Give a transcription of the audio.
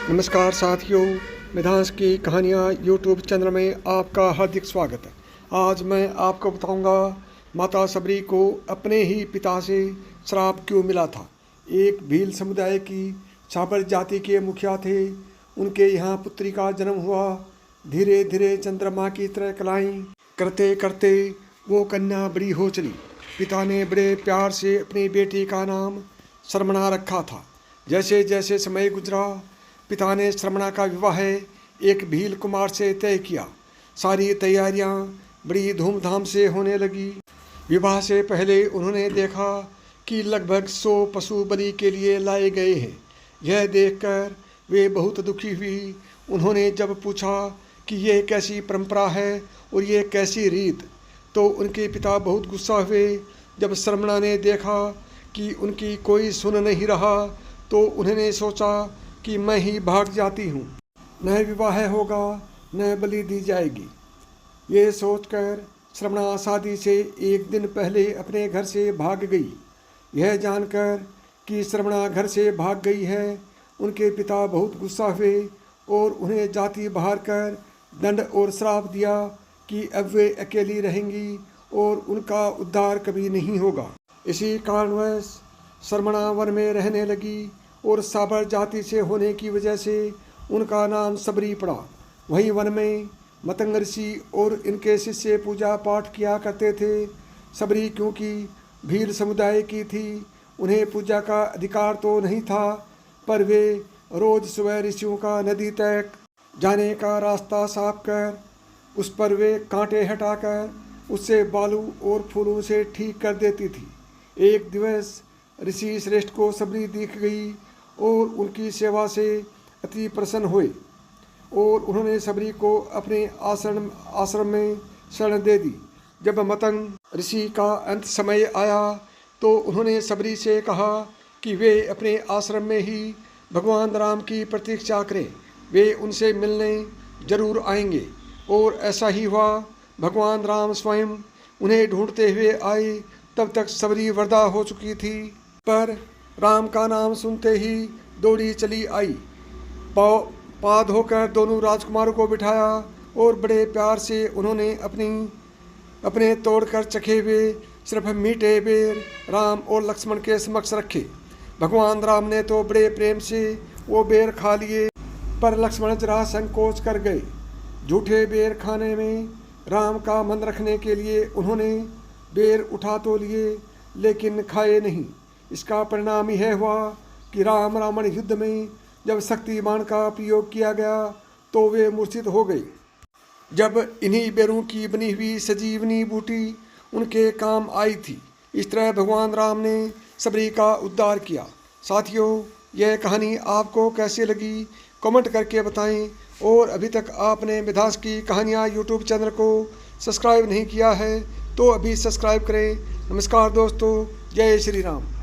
नमस्कार साथियों, मिधांस की कहानियाँ यूट्यूब चैनल में आपका हार्दिक स्वागत है। आज मैं आपको बताऊंगा माता सबरी को अपने ही पिता से श्राप क्यों मिला था। एक भील समुदाय की साबर जाति के मुखिया थे। उनके यहाँ पुत्री का जन्म हुआ। धीरे धीरे चंद्रमा की तरह कलाएं करते करते वो कन्या बड़ी हो चली। पिता ने बड़े प्यार से अपनी बेटी का नाम शर्मणा रखा था। जैसे जैसे समय गुजरा, पिता ने शर्मणा का विवाह एक भील कुमार से तय किया। सारी तैयारियां बड़ी धूमधाम से होने लगी। विवाह से पहले उन्होंने देखा कि लगभग 100 पशु बलि के लिए लाए गए हैं। यह देखकर वे बहुत दुखी हुई। उन्होंने जब पूछा कि यह कैसी परंपरा है और ये कैसी रीत, तो उनके पिता बहुत गुस्सा हुए। जब शर्मणा ने देखा कि उनकी कोई सुन नहीं रहा, तो उन्होंने सोचा कि मैं ही भाग जाती हूँ। न विवाह होगा न बलि दी जाएगी। ये सोचकर शर्मणा शादी से एक दिन पहले अपने घर से भाग गई। यह जानकर कि शर्मणा घर से भाग गई है, उनके पिता बहुत गुस्सा हुए और उन्हें जाति बाहर कर दंड और श्राप दिया कि अब वे अकेली रहेंगी और उनका उद्धार कभी नहीं होगा। इसी कारणवश शर्मणा वन में रहने लगी और साबर जाति से होने की वजह से उनका नाम सबरी पड़ा। वहीं वन में मतंग ऋषि और इनके शिष्य पूजा पाठ किया करते थे। सबरी क्योंकि भील समुदाय की थी, उन्हें पूजा का अधिकार तो नहीं था, पर वे रोज सुबह ऋषियों का नदी तक जाने का रास्ता साफ कर उस पर वे कांटे हटाकर उससे बालू और फूलों से ठीक कर देती थी। एक दिवस ऋषि श्रेष्ठ को सबरी दिख गई और उनकी सेवा से अति प्रसन्न हुए और उन्होंने सबरी को अपने आश्रम में शरण दे दी। जब मतंग ऋषि का अंत समय आया, तो उन्होंने सबरी से कहा कि वे अपने आश्रम में ही भगवान राम की प्रतीक्षा करें। वे उनसे मिलने जरूर आएंगे। और ऐसा ही हुआ। भगवान राम स्वयं उन्हें ढूंढते हुए आए। तब तक सबरी वृद्धा हो चुकी थी, पर राम का नाम सुनते ही दौड़ी चली आई। पाँव धोकर दोनों राजकुमारों को बिठाया और बड़े प्यार से उन्होंने अपने तोड़कर चखे हुए सिर्फ मीठे बेर राम और लक्ष्मण के समक्ष रखे। भगवान राम ने तो बड़े प्रेम से वो बेर खा लिए, पर लक्ष्मण जरा संकोच कर गए। झूठे बेर खाने में राम का मन रखने के लिए उन्होंने बेर उठा तो लिए, लेकिन खाए नहीं। इसका परिणाम यह हुआ कि राम रावण युद्ध में जब शक्ति बाण का प्रयोग किया गया, तो वे मूर्छित हो गए। जब इन्हीं बेरों की बनी हुई सजीवनी बूटी उनके काम आई थी। इस तरह भगवान राम ने सबरी का उद्धार किया। साथियों, यह कहानी आपको कैसी लगी कमेंट करके बताएं। और अभी तक आपने मिधांस की कहानियाँ यूट्यूब चैनल को सब्सक्राइब नहीं किया है, तो अभी सब्सक्राइब करें। नमस्कार दोस्तों, जय श्री राम।